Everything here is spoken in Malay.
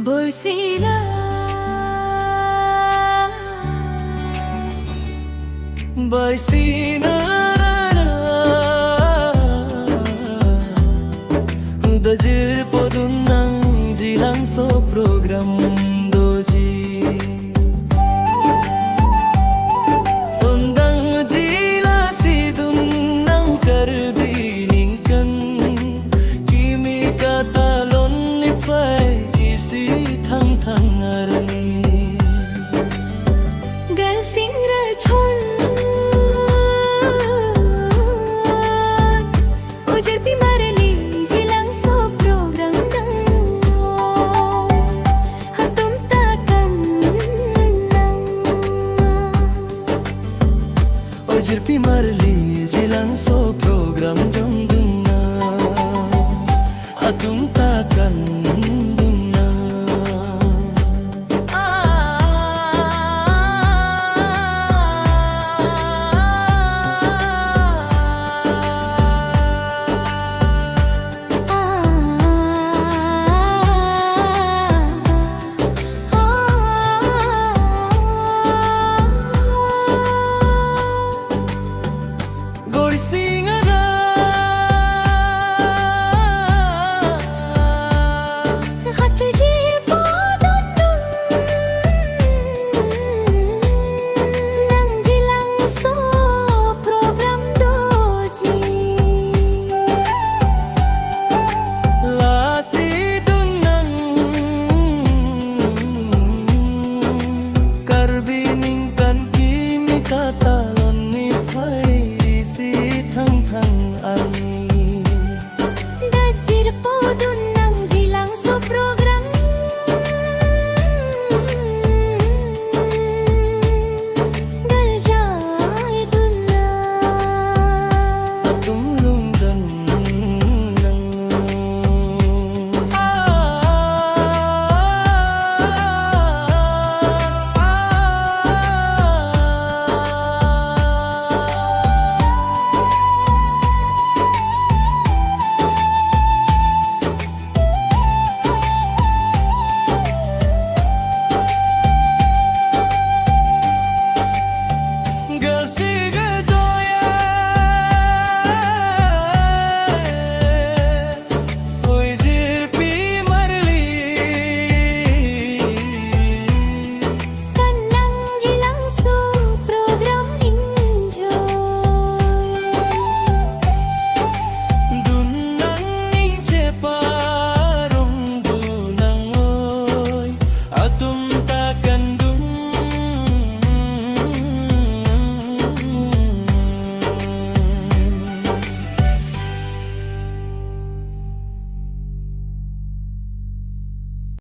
Bersila Bersinara Dajir podunang jilang so program doji Undang jila sidunang karbiningkan Kimi katalon nifai isi thang arani Galsing rachon Ujar pi marali jilang so program dang Hatum takan nang Ujar pi marali jilang so program dang Hatum